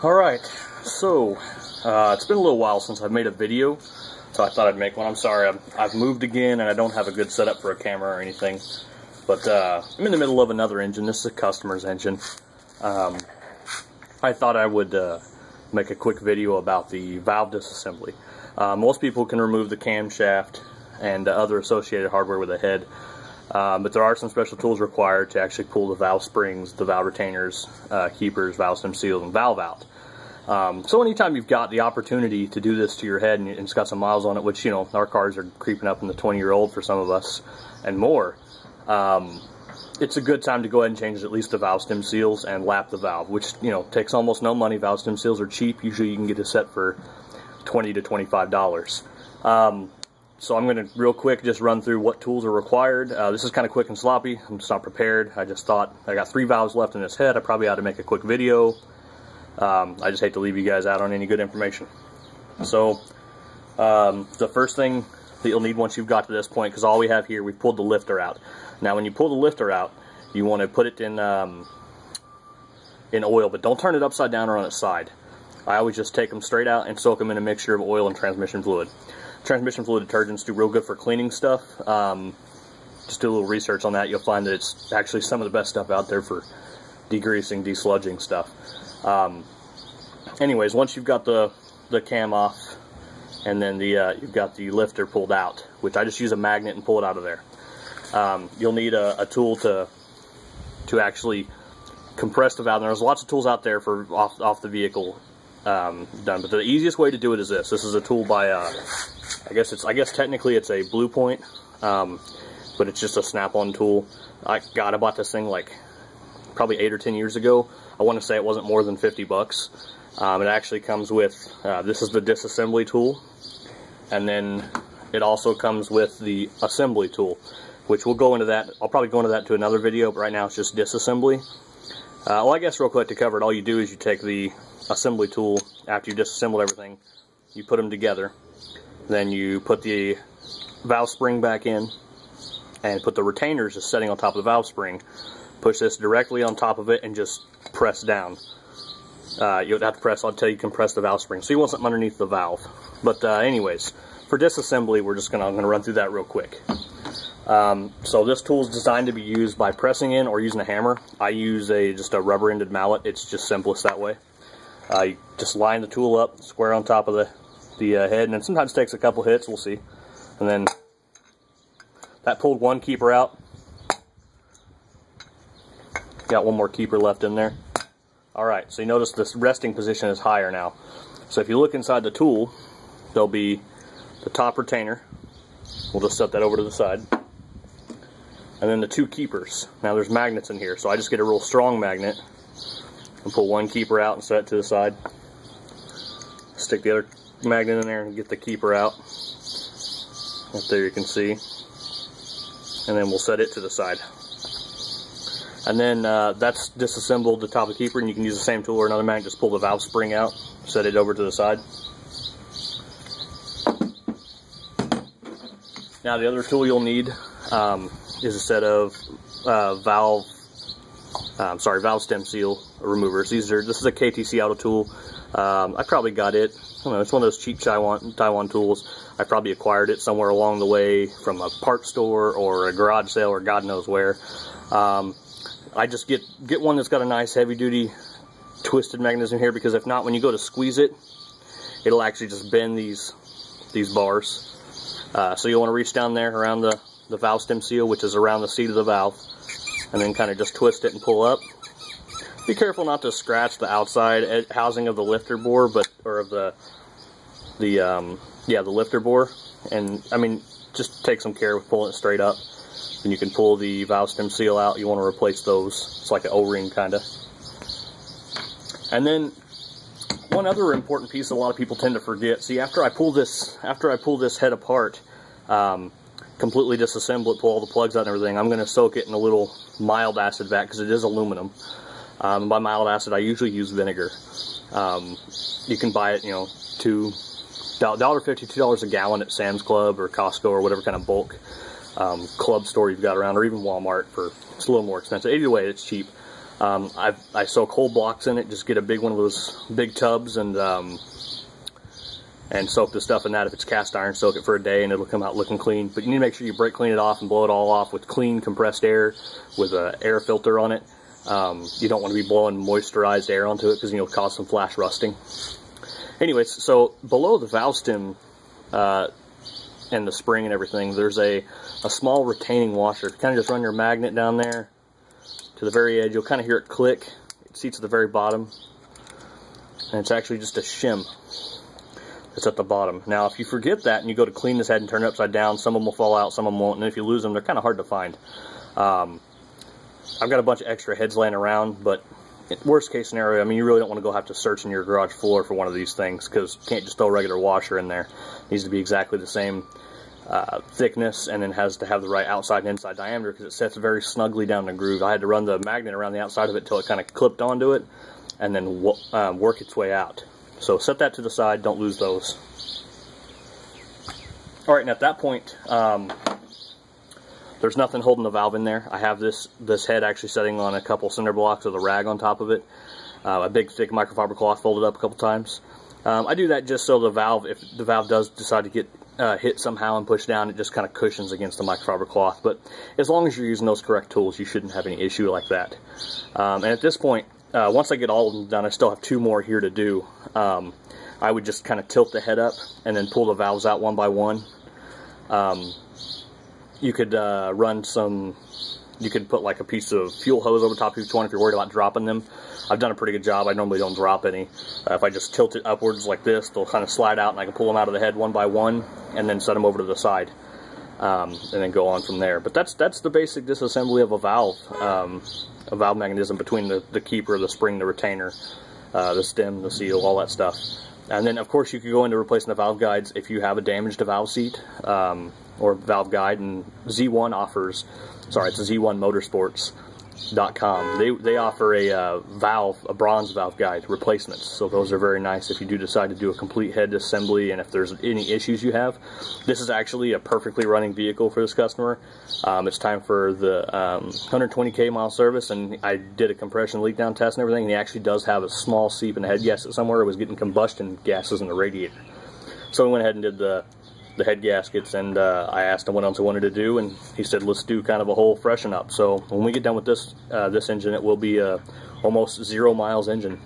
Alright, so it's been a little while since I've made a video, so I thought I'd make one. I'm sorry, I've moved again and I don't have a good setup for a camera or anything. But I'm in the middle of another engine. This is a customer's engine. I thought I would make a quick video about the valve disassembly. Most people can remove the camshaft and other associated hardware with the head, but there are some special tools required to actually pull the valve springs, the valve retainers, keepers, valve stem seals, and valve out. So anytime you've got the opportunity to do this to your head and it's got some miles on it, which, you know, our cars are creeping up in the 20-year-old for some of us and more, it's a good time to go ahead and change at least the valve stem seals and lap the valve, which, you know, takes almost no money. Valve stem seals are cheap. Usually you can get a set for $20 to $25. So I'm going to real quick just run through what tools are required. This is kind of quick and sloppy. I'm just not prepared. I just thought I got 3 valves left in this head. I probably ought to make a quick video. I just hate to leave you guys out on any good information. So the first thing that you'll need once you've got to this point, because all we have here, we've pulled the lifter out. Now when you pull the lifter out, you want to put it in oil, but don't turn it upside down or on its side. I always just take them straight out and soak them in a mixture of oil and transmission fluid. Transmission fluid detergents do real good for cleaning stuff. Just do a little research on that. You'll find that it's actually some of the best stuff out there for degreasing, desludging stuff. Anyways, once you've got the cam off, and then you've got the lifter pulled out, which I just use a magnet and pull it out of there. You'll need a tool to actually compress the valve. And there's lots of tools out there for off the vehicle done, but the easiest way to do it is this. This is a tool by I guess technically it's a Blue Point, but it's just a snap-on tool. I bought this thing like probably 8 or 10 years ago. I want to say it wasn't more than 50 bucks. It actually comes with this is the disassembly tool, and then it also comes with the assembly tool, which we'll go into that. I'll probably go into that to another video, but right now it's just disassembly. Well, I guess real quick to cover it, all you do is you take the assembly tool after you disassemble everything, you put them together, then you put the valve spring back in and put the retainers just setting on top of the valve spring. Push this directly on top of it and just press down. You don't have to press until you compress the valve spring, so you want something underneath the valve. But anyways, for disassembly, I'm gonna run through that real quick. So this tool is designed to be used by pressing in or using a hammer. I use just a rubber-ended mallet. It's just simplest that way. You just line the tool up square on top of the head, and it sometimes takes a couple hits. We'll see. And then that pulled one keeper out. Got one more keeper left in there. Alright, so you notice this resting position is higher now. So if you look inside the tool, there'll be the top retainer. We'll just set that over to the side. And then the 2 keepers. Now there's magnets in here, so I just get a real strong magnet and pull one keeper out and set it to the side. Stick the other magnet in there and get the keeper out. Up there you can see. And then we'll set it to the side. And then that's disassembled the top of the keeper, and you can use the same tool or another magnet. Just pull the valve spring out, set it over to the side. Now the other tool you'll need is a set of valve stem seal removers. This is a KTC Auto tool. I probably got it. I don't know, it's one of those cheap Taiwan tools. I probably acquired it somewhere along the way from a parts store or a garage sale or God knows where. I just get one that's got a nice heavy-duty twisted mechanism here, because if not, when you go to squeeze it, it'll actually just bend these bars. So you'll want to reach down there around the valve stem seal, which is around the seat of the valve, and then kind of just twist it and pull up. Be careful not to scratch the outside housing of the lifter bore, or of the lifter bore. And I mean, just take some care with pulling it straight up. And you can pull the valve stem seal out. You want to replace those. It's like an O-ring kind of. And then one other important piece that a lot of people tend to forget. See, after I pull this head apart, completely disassemble it, pull all the plugs out and everything, I'm going to soak it in a little mild acid vat, because it is aluminum. By mild acid, I usually use vinegar. You can buy it, you know, $1.50, $2 a gallon at Sam's Club or Costco or whatever kind of bulk club store you've got around, or even Walmart. It's a little more expensive. Either way, it's cheap. I soak whole blocks in it. Just get a big one of those big tubs and soak the stuff in that. If it's cast iron, soak it for a day and it'll come out looking clean. But you need to make sure you brake clean it off and blow it all off with clean compressed air with an air filter on it. You don't want to be blowing moisturized air onto it because you'll cause some flash rusting. Anyways, so below the valve stem and the spring and everything, there's a small retaining washer. Kind of just run your magnet down there to the very edge. You'll kind of hear it click. It seats at the very bottom, and it's actually just a shim. It's at the bottom. Now, if you forget that and you go to clean this head and turn it upside down, some of them will fall out, some of them won't, and if you lose them, they're kind of hard to find. I've got a bunch of extra heads laying around, but worst case scenario, I mean, you really don't want to go have to search in your garage floor for one of these things, because you can't just throw a regular washer in there. It needs to be exactly the same thickness, and then has to have the right outside and inside diameter, because it sets very snugly down the groove. I had to run the magnet around the outside of it till it kind of clipped onto it, and then work its way out. So set that to the side, don't lose those. Alright, and at that point, there's nothing holding the valve in there. I have this head actually setting on a couple cinder blocks with a rag on top of it. A big thick microfiber cloth folded up a couple times. I do that just so the valve, if the valve does decide to get hit somehow and pushed down, it just kind of cushions against the microfiber cloth. But as long as you're using those correct tools, you shouldn't have any issue like that. And at this point, once I get all of them done, I still have 2 more here to do. I would just kind of tilt the head up and then pull the valves out one by one. You could you could put like a piece of fuel hose over top of each one if you're worried about dropping them. I've done a pretty good job. I normally don't drop any. If I just tilt it upwards like this, they'll kind of slide out and I can pull them out of the head one by one and then set them over to the side. And then go on from there. But that's the basic disassembly of a valve mechanism between the keeper, the spring, the retainer, the stem, the seal, all that stuff. And then, of course, you could go into replacing the valve guides if you have a damaged valve seat or valve guide. And Z1 offers, sorry, it's Z1Motorsports.com. They offer a bronze valve guide replacements. So those are very nice if you do decide to do a complete head assembly and if there's any issues you have. This is actually a perfectly running vehicle for this customer. It's time for the 120k mile service, and I did a compression leak down test and everything, and he actually does have a small seep in the head gasket somewhere. It was getting combustion gases in the radiator. So we went ahead and did the head gaskets, and I asked him what else he wanted to do, and he said let's do kind of a whole freshen up. So when we get done with this engine, it will be a almost 0 miles engine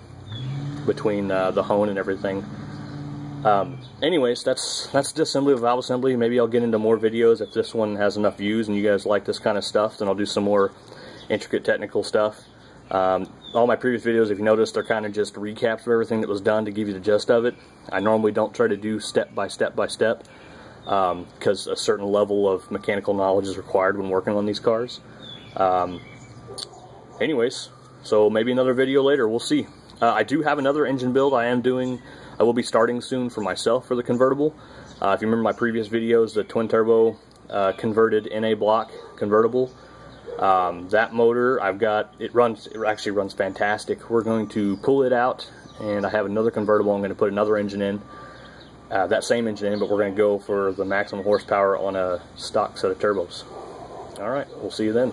between the hone and everything. Anyways, that's the assembly of valve assembly. Maybe I'll get into more videos if this one has enough views and you guys like this kind of stuff. Then I'll do some more intricate technical stuff. All my previous videos, if you notice, they're kind of just recaps of everything that was done to give you the gist of it. I normally don't try to do step by step by step, because a certain level of mechanical knowledge is required when working on these cars. Anyways, so maybe another video later, we'll see. I do have another engine build I will be starting soon for myself for the convertible. If you remember my previous videos, the twin turbo converted NA block convertible, that motor it actually runs fantastic. We're going to pull it out, and I have another convertible I'm going to put another engine in. That same engine in, but we're going to go for the maximum horsepower on a stock set of turbos. Alright, we'll see you then.